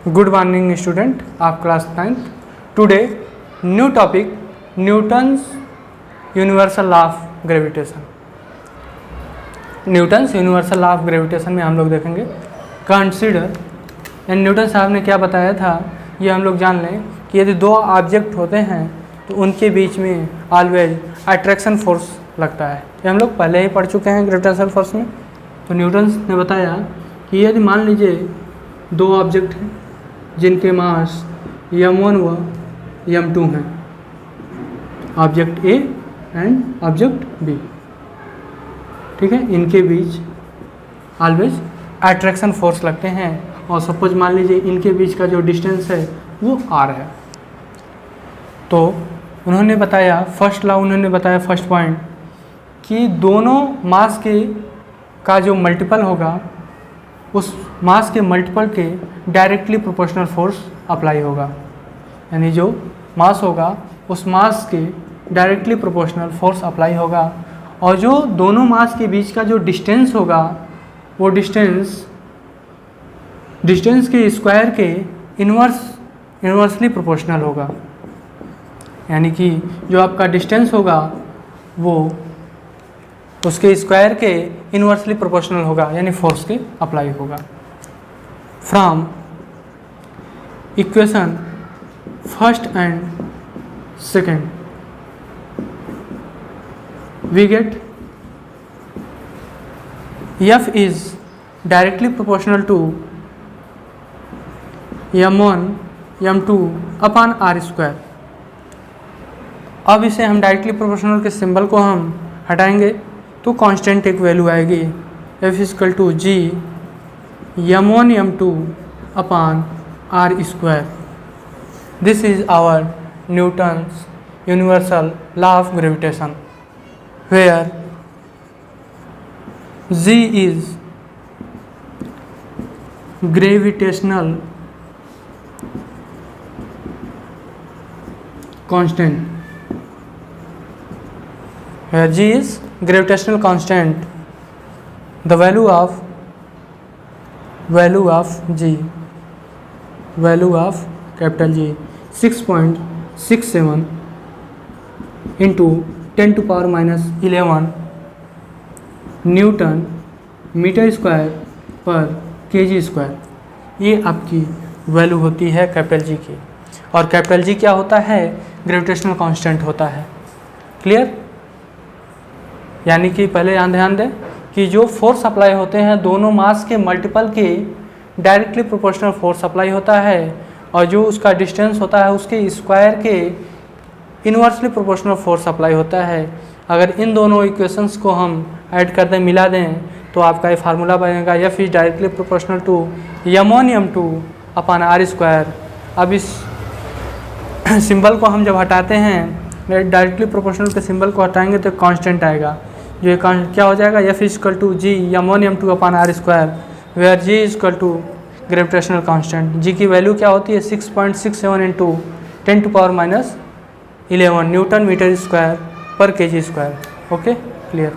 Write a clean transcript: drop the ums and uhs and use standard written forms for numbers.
Good morning student of class 9th. Today new topic Newton's universal law of gravitation. Newton's universal law of gravitation में हम लोग देखेंगे consider and Newton साहब ने क्या बताया था ये हम लोग जान लें कि यदि दो ऑब्जेक्ट होते हैं तो उनके बीच में ऑलवेज अट्रैक्शन फोर्स लगता है। ये हम लोग पहले ही पढ़ चुके हैं ग्रेविटेशनल फोर्स में। तो न्यूटन ने बताया कि यदि मान लीजिए दो ऑब्जेक्ट हैं जिनके मास m1 व m2 हैं, object A and object B, ठीक है, इनके बीच ऑलवेज अट्रैक्शन फोर्स लगते हैं। और सपोज मान लीजिए इनके बीच का जो डिस्टेंस है वो r है। तो उन्होंने बताया फर्स्ट पॉइंट कि दोनों मास के का जो मल्टीपल होगा उस मास के मल्टीपल के डायरेक्टली प्रोपोर्शनल फोर्स अप्लाई होगा, यानी जो मास होगा उस मास के डायरेक्टली प्रोपोर्शनल फोर्स अप्लाई होगा। और जो दोनों मास के बीच का जो डिस्टेंस होगा वो डिस्टेंस के स्क्वायर के इन्वर्सली प्रोपोर्शनल होगा, यानी कि जो आपका डिस्टेंस होगा वो उसके स्क्वायर के इन्वर्सली प्रोपोर्शनल होगा, यानी फोर्स के अप्लाई होगा। From equation first and second we get F is directly proportional to m1 m2 upon r square. अब इसे हम डायरेक्टली प्रोपोर्शनल के सिंबल को हम हटाएंगे तो कांस्टेंट एक वैल्यू आएगी F equal to g m1 m2 upon r square. This is our Newton's universal law of gravitation, where g is gravitational constant, where g is gravitational constant, the value of capital G 6.67 into 10 to power -11 newton metre square पर KG square, ये आपकी value होती है capital G की। और capital G क्या होता है? ग्रेविटेशनल कांस्टेंट होता है। क्लियर? यानी कि पहले ध्यान दें कि जो फोर्स अप्लाई होते हैं दोनों मास के मल्टीपल के डायरेक्टली प्रोपोर्शनल फोर्स अप्लाई होता है, और जो उसका डिस्टेंस होता है उसके स्क्वायर के इन्वर्सली प्रोपोर्शनल फोर्स अप्लाई होता है। अगर इन दोनों इक्वेशंस को हम ऐड कर दें, मिला दें, तो आपका ये फार्मूला बनेगा F is directly proportional to m1 m2 upon r square. अब इस सिंबल को हम जब हटाते हैं, डायरेक्टली प्रोपोर्शनल के सिंबल को हटाएंगे तो कांस्टेंट आएगा, जो ये क्या हो जाएगा F equal to g m1 m2 upon r square, where g equal to gravitational constant. g की वैल्यू क्या होती है? 6.67 into 10 to power -11 newton metre square पर केजी स्क्वायर। Okay, clear.